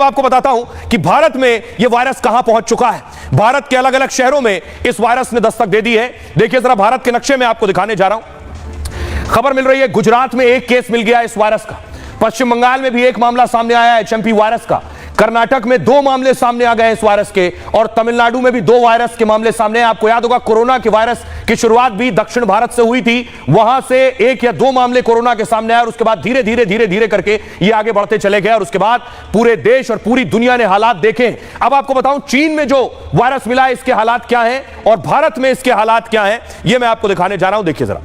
अब आपको बताता हूं कि भारत में यह वायरस कहां पहुंच चुका है। भारत के अलग अलग शहरों में इस वायरस ने दस्तक दे दी है। देखिए जरा भारत के नक्शे में आपको दिखाने जा रहा हूं। खबर मिल रही है गुजरात में एक केस मिल गया इस वायरस का, पश्चिम बंगाल में भी एक मामला सामने आया है एचएमपी वायरस का, कर्नाटक में 2 मामले सामने आ गए इस वायरस के, और तमिलनाडु में भी 2 वायरस के मामले सामने। आपको याद होगा कोरोना के वायरस की शुरुआत भी दक्षिण भारत से हुई थी, वहां से 1 या 2 मामले कोरोना के सामने आए और उसके बाद धीरे धीरे करके ये आगे बढ़ते चले गए और उसके बाद पूरे देश और पूरी दुनिया ने हालात देखे। अब आपको बताऊं चीन में जो वायरस मिला है इसके हालात क्या हैं और भारत में इसके हालात क्या हैं, यह मैं आपको दिखाने जा रहा हूं। देखिए जरा,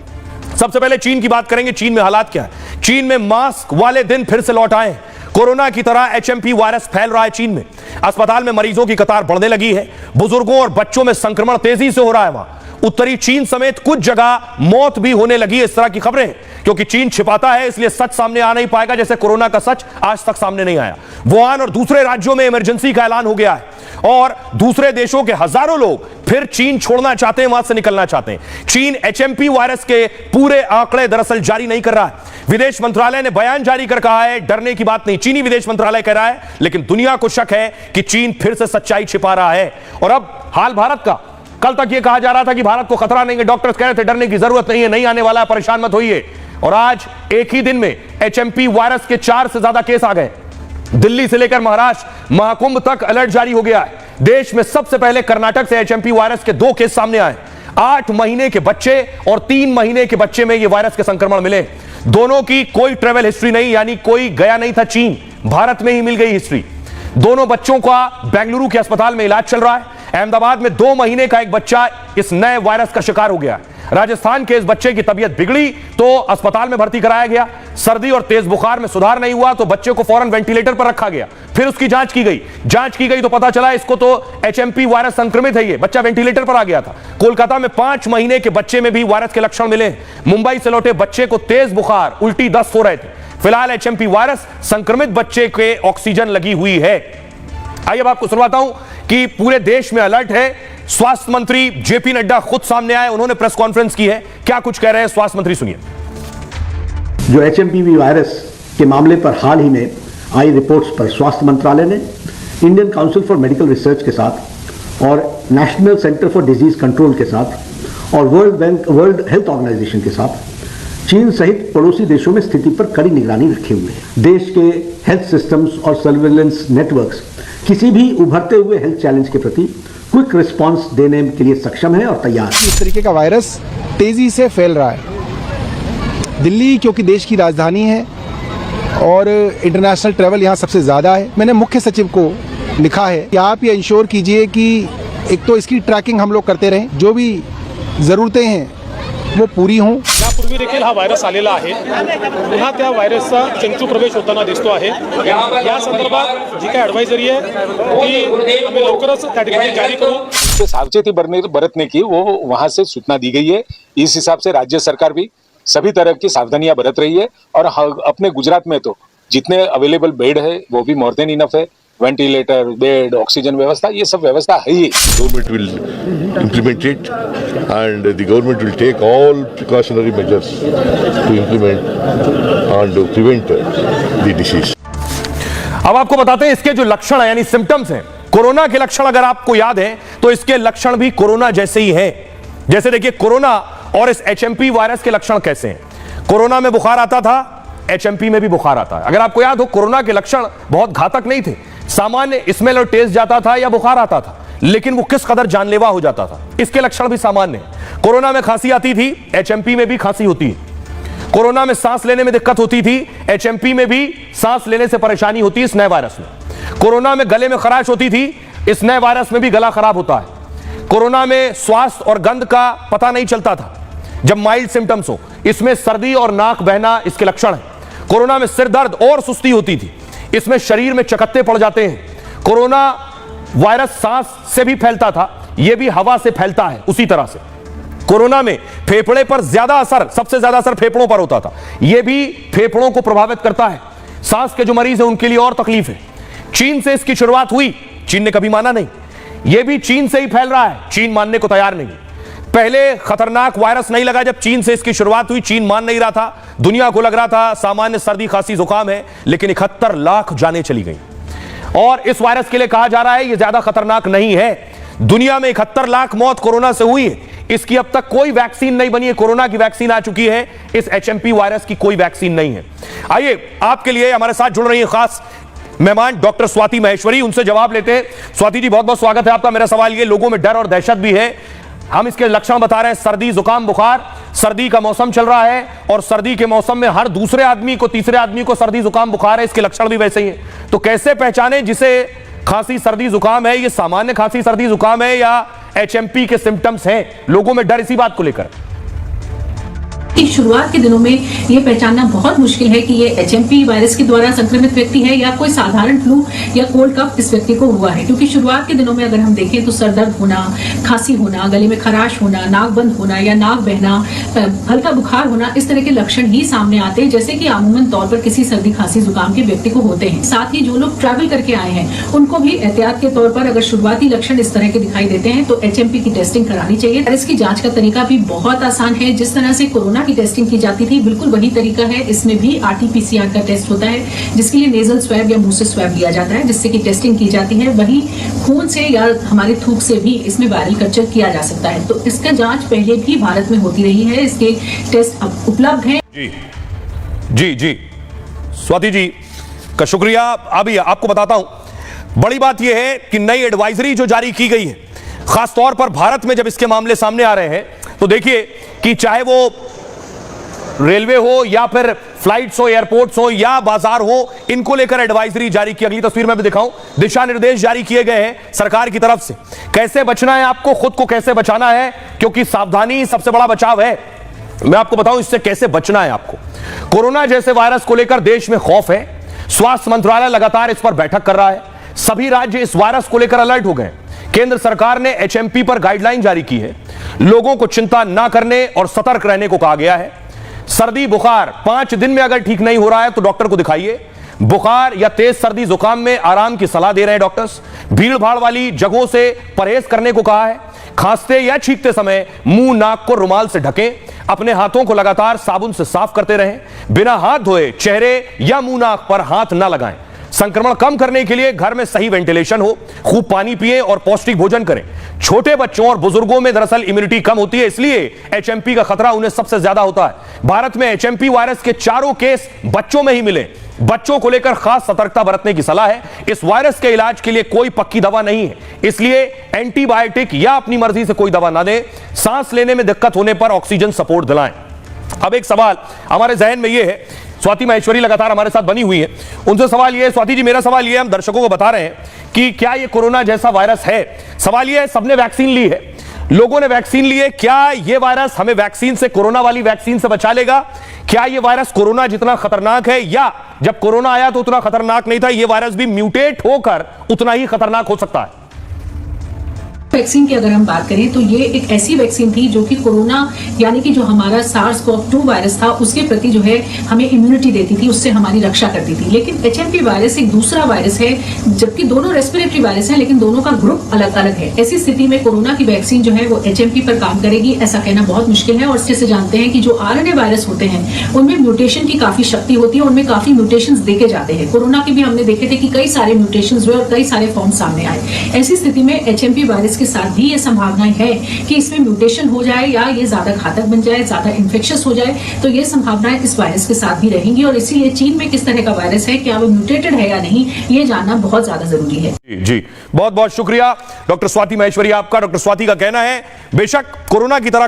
सबसे पहले चीन की बात करेंगे। चीन में हालात क्या है? चीन में मास्क वाले दिन फिर से लौट आए। कोरोना की तरह एचएमपी वायरस फैल रहा है चीन में। अस्पताल में मरीजों की कतार बढ़ने लगी है, बुजुर्गों और बच्चों में संक्रमण तेजी से हो रहा है। वहां उत्तरी चीन समेत कुछ जगह मौत भी होने लगी है। इस तरह की खबरें, क्योंकि चीन छिपाता है इसलिए सच सामने आ नहीं पाएगा, जैसे कोरोना का सच आज तक सामने नहीं आया। वुहान और दूसरे राज्यों में इमरजेंसी का ऐलान हो गया है और दूसरे देशों के हजारों लोग फिर चीन छोड़ना चाहते हैं, वहां से निकलना चाहते हैं। चीन एचएमपी वायरस के पूरे आंकड़े दरअसल जारी नहीं कर रहा है। विदेश मंत्रालय ने बयान जारी कर कहा है डरने की बात नहीं, चीनी विदेश मंत्रालय कह रहा है, लेकिन दुनिया को शक है कि चीन फिर से सच्चाई छिपा रहा है। और अब हाल भारत का, कल तक यह कहा जा रहा था कि भारत को खतरा नहीं है, डॉक्टर्स कह रहे थे डरने की जरूरत नहीं है, नहीं आने वाला है, परेशान मत होइए। और आज एक ही दिन में एचएमपी वायरस के 4 से ज्यादा केस आ गए। दिल्ली से लेकर महाराष्ट्र, महाकुंभ तक अलर्ट जारी हो गया है। देश में सबसे पहले कर्नाटक से एचएमपी वायरस के 2 केस सामने आए। 8 महीने के बच्चे और 3 महीने के बच्चे में यह वायरस के संक्रमण मिले। दोनों की कोई ट्रेवल हिस्ट्री नहीं, यानी कोई गया नहीं था चीन, भारत में ही मिल गई हिस्ट्री। दोनों बच्चों का बेंगलुरु के अस्पताल में इलाज चल रहा है। अहमदाबाद में 2 महीने का एक बच्चा इस नए वायरस का शिकार हो गया। राजस्थान के इस बच्चे की तबीयत बिगड़ी तो अस्पताल में भर्ती कराया गया। सर्दी और तेज बुखार में सुधार नहीं हुआ तो बच्चे को फौरन वेंटिलेटर पर रखा गया। फिर उसकी जांच की गई तो पता चला इसको तो एचएमपी वायरस संक्रमित है। ये बच्चा वेंटिलेटर पर आ गया था। कोलकाता में 5 महीने के बच्चे में भी वायरस के लक्षण मिले। मुंबई से लौटे बच्चे को तेज बुखार, उल्टी, दस्त हो रहे थे। फिलहाल एचएमपी वायरस संक्रमित बच्चे के ऑक्सीजन लगी हुई है। आइए अब आपको सुनवाता हूं कि पूरे देश में अलर्ट है। स्वास्थ्य मंत्री जेपी नड्डा खुद सामने आए, उन्होंने प्रेस कॉन्फ्रेंस की है। क्या कुछ कह रहे हैं स्वास्थ्य मंत्री, सुनिए। जो एचएमपीवी वायरस के मामले पर हाल ही में आई रिपोर्ट्स पर स्वास्थ्य मंत्रालय ने Indian council for medical research के साथ और national centre for disease control के साथ और वर्ल्ड हेल्थ ऑर्गेनाइजेशन के साथ चीन सहित पड़ोसी देशों में स्थिति पर कड़ी निगरानी रखे हुए है। देश के हेल्थ सिस्टम्स और सर्विलेंस नेटवर्क्स किसी भी उभरते हुए हेल्थ चैलेंज के प्रति क्विक रिस्पांस देने के लिए सक्षम है और तैयार है। इस तरीके का वायरस तेजी से फैल रहा है। दिल्ली क्योंकि देश की राजधानी है और इंटरनेशनल ट्रैवल यहाँ सबसे ज़्यादा है, मैंने मुख्य सचिव को लिखा है कि आप ये इंश्योर कीजिए कि एक तो इसकी ट्रैकिंग हम लोग करते रहें, जो भी ज़रूरतें हैं वो पुरी हों। यापूर्वी देखील हा व्हायरस आलेला आहे, पुन्हा त्या व्हायरसचा चंचू प्रवेश होताना दिसतो आहे। या संदर्भात जी काही ॲडवायझरी आहे ती आम्ही लवकरच त्या ठिकाणी जारी करू। सावचेती बरतने की वो वहाँ से सूचना दी गई है। इस हिसाब से राज्य सरकार भी सभी तरह की सावधानियां बरत रही है और अपने गुजरात में तो जितने अवेलेबल बेड है वो भी मोर देन इनफ है। वेंटिलेटर, बेड, ऑक्सीजन व्यवस्था, ये सब व्यवस्था है ही। Government will implement it and the government will take all precautionary measures to implement and prevent the disease. अब आपको बताते हैं इसके जो लक्षण है यानी सिम्टम्स हैं, कोरोना के लक्षण अगर आपको याद है तो इसके लक्षण भी कोरोना जैसे ही हैं। जैसे देखिए कोरोना और इस एचएमपी वायरस के लक्षण कैसे हैं। कोरोना में बुखार आता था, एचएमपी में भी बुखार आता है। अगर आपको याद हो कोरोना के लक्षण बहुत घातक नहीं थे, सामान्य स्मेल और टेस्ट जाता था या बुखार आता था, लेकिन वो किस कदर जानलेवा हो जाता था। इसके लक्षण भी सामान्य हैं। कोरोना में खांसी आती थी, एचएमपी में भी खांसी होती है। कोरोना में सांस लेने में दिक्कत होती थी, एचएमपी में भी सांस लेने से परेशानी होती है इस नए वायरस में। कोरोना में गले में खराश होती थी, इस नए वायरस में भी गला खराब होता है। कोरोना में श्वास और गंध का पता नहीं चलता था जब माइल्ड सिम्टम्स हो, इसमें सर्दी और नाक बहना इसके लक्षण है। कोरोना में सिर दर्द और सुस्ती होती थी, इसमें शरीर में चकत्ते पड़ जाते हैं। कोरोना वायरस सांस से भी फैलता था, यह भी हवा से फैलता है उसी तरह से। कोरोना में फेफड़े पर ज्यादा असर, सबसे ज्यादा असर फेफड़ों पर होता था, यह भी फेफड़ों को प्रभावित करता है। सांस के जो मरीज हैं उनके लिए और तकलीफ है। चीन से इसकी शुरुआत हुई, चीन ने कभी माना नहीं, यह भी चीन से ही फैल रहा है, चीन मानने को तैयार नहीं। पहले खतरनाक वायरस नहीं लगा जब चीन से इसकी शुरुआत हुई, चीन मान नहीं रहा था, दुनिया को लग रहा था सामान्य सर्दी खांसी जुकाम है, लेकिन 71 लाख जानें चली गई। और इस वायरस के लिए कहा जा रहा है यह ज्यादा खतरनाक नहीं है। दुनिया में 71 लाख मौत कोरोना से हुई है, इसकी अब तक कोई वैक्सीन नहीं बनी है। कोरोना की वैक्सीन आ चुकी है, इस एचएमपी वायरस की कोई वैक्सीन नहीं है। आइए आपके लिए हमारे साथ जुड़ रही है खास मेहमान डॉक्टर स्वाति माहेश्वरी, उनसे जवाब लेते हैं। स्वाति जी, बहुत बहुत स्वागत है आपका। मेरा सवाल ये, लोगों में डर और दहशत भी है, हम इसके लक्षण बता रहे हैं, सर्दी जुकाम बुखार, सर्दी का मौसम चल रहा है और सर्दी के मौसम में हर दूसरे आदमी को, तीसरे आदमी को सर्दी जुकाम बुखार है, इसके लक्षण भी वैसे ही है। तो कैसे पहचाने जिसे खांसी सर्दी जुकाम है, ये सामान्य खांसी सर्दी जुकाम है या एचएमपी के सिम्टम्स हैं? लोगों में डर इसी बात को लेकर। कि शुरुआत के दिनों में ये पहचानना बहुत मुश्किल है कि ये एचएमपी वायरस के द्वारा संक्रमित व्यक्ति है या कोई साधारण फ्लू या कोल्ड कफ इस व्यक्ति को हुआ है, क्योंकि शुरुआत के दिनों में अगर हम देखें तो सर दर्द होना, खांसी होना, गले में खराश होना, नाक बंद होना या नाक बहना, हल्का बुखार होना, इस तरह के लक्षण ही सामने आते हैं जैसे कि आमूमन तौर पर किसी सर्दी खांसी जुकाम के व्यक्ति को होते हैं। साथ ही जो लोग ट्रैवल करके आए हैं उनको भी एहतियात के तौर पर अगर शुरुआती लक्षण इस तरह के दिखाई देते हैं तो एचएमपी की टेस्टिंग करानी चाहिए। इसकी जांच का तरीका भी बहुत आसान है, जिस तरह से कोरोना की टेस्टिंग की जाती थी बिल्कुल वही तरीका है। इसमें भी आरटीपीसीआर का टेस्ट होता है, जिसके लिए नेजल स्वैब या मुंह से स्वैब लिया जाता है, जिससे कि टेस्टिंग की जाती है। वही खून से या हमारे थूक से भी इसमें वायरल कल्चर किया जा सकता है। तो इसका जांच पहले भी भारत में होती रही है, इसके टेस्ट अब उपलब्ध हैं। जी जी जी, स्वाति जी का शुक्रिया। अभी आपको बताता हूं, बड़ी बात यह है कि नई एडवाइजरी जो जारी की गई है, खासतौर पर भारत में जब इसके मामले सामने आ रहे हैं तो देखिए कि चाहे वो रेलवे हो या फिर फ्लाइट्स हो, एयरपोर्ट्स हो या बाजार हो, इनको लेकर एडवाइजरी जारी की। अगली तस्वीर में भी दिखाऊं, दिशा निर्देश जारी किए गए हैं सरकार की तरफ से। कैसे बचना है आपको, खुद को कैसे बचाना है, क्योंकि सावधानी सबसे बड़ा बचाव है। मैं आपको बताऊं इससे कैसे बचना है आपको। कोरोना जैसे वायरस को लेकर देश में खौफ है, स्वास्थ्य मंत्रालय लगातार इस पर बैठक कर रहा है। सभी राज्य इस वायरस को लेकर अलर्ट हो गए। केंद्र सरकार ने एचएमपी पर गाइडलाइन जारी की है, लोगों को चिंता ना करने और सतर्क रहने को कहा गया है। सर्दी बुखार 5 दिन में अगर ठीक नहीं हो रहा है तो डॉक्टर को दिखाइए। बुखार या तेज सर्दी जुकाम में आराम की सलाह दे रहे हैं डॉक्टर्स। भीड़ भाड़ वाली जगहों से परहेज करने को कहा है। खांसते या छींकते समय मुंह नाक को रुमाल से ढकें। अपने हाथों को लगातार साबुन से साफ करते रहें। बिना हाथ धोए चेहरे या मुंह नाक पर हाथ ना लगाएं। संक्रमण कम करने के लिए घर में सही वेंटिलेशन हो, खूब पानी पिएं और पौष्टिक भोजन करें। छोटे बच्चों और बुजुर्गों में दरअसल इम्यूनिटी कम होती है, इसलिए एचएमपी का खतरा उन्हें सबसे ज्यादा होता है। भारत में एचएमपी वायरस के 4 केस बच्चों में ही मिले। बच्चों को लेकर खास सतर्कता बरतने की सलाह है। इस वायरस के इलाज के लिए कोई पक्की दवा नहीं है, इसलिए एंटीबायोटिक या अपनी मर्जी से कोई दवा ना दें। सांस लेने में दिक्कत होने पर ऑक्सीजन सपोर्ट दिलाएं। अब एक सवाल हमारे जहन में यह है, स्वाति माहेश्वरी लगातार हमारे साथ बनी हुई है, उनसे सवाल ये, स्वाति जी मेरा सवाल ये, हम दर्शकों को बता रहे हैं कि क्या ये कोरोना जैसा वायरस है। सवाल ये है, सबने वैक्सीन ली है, लोगों ने वैक्सीन ली है, क्या ये वायरस हमें वैक्सीन से, कोरोना वाली वैक्सीन से बचा लेगा? क्या ये वायरस कोरोना जितना खतरनाक है, या जब कोरोना आया तो उतना खतरनाक नहीं था, ये वायरस भी म्यूटेट होकर उतना ही खतरनाक हो सकता है? वैक्सीन की अगर हम बात करें तो ये एक ऐसी वैक्सीन थी जो कि कोरोना यानी कि जो हमारा SARS-CoV-2 वायरस था उसके प्रति जो है हमें इम्यूनिटी देती थी, उससे हमारी रक्षा करती थी। लेकिन एचएमपी वायरस एक दूसरा वायरस है, जबकि दोनों रेस्पिरेटरी वायरस हैं लेकिन दोनों का ग्रुप अलग अलग है। ऐसी स्थिति में कोरोना की वैक्सीन जो है वो एचएमपी पर काम करेगी ऐसा कहना बहुत मुश्किल है। और इससे जानते हैं कि जो आरएनए वायरस होते हैं उनमें म्यूटेशन की काफी शक्ति होती है, उनमें काफी म्यूटेशन देखे जाते हैं। कोरोना के भी हमने देखे थे कि कई सारे म्यूटेशन हुए और कई सारे फॉर्म सामने आए। ऐसी स्थिति में एचएमपी वायरस के साथ भी ये संभावनाएं है कि इसमें म्यूटेशन हो जाए या ये ज्यादा घातक बन जाए, ज्यादा इन्फेक्शियस हो जाए, तो ये संभावनाएं इस वायरस के साथ भी रहेंगी। और इसीलिए चीन में किस तरह का वायरस है, क्या वो म्यूटेटेड है या नहीं, ये जानना बहुत ज्यादा जरूरी है। जी बहुत बहुत शुक्रिया डॉक्टर स्वाति माहेश्वरी आपका। डॉक्टर स्वाति का कहना है बेशक कोरोना की तरह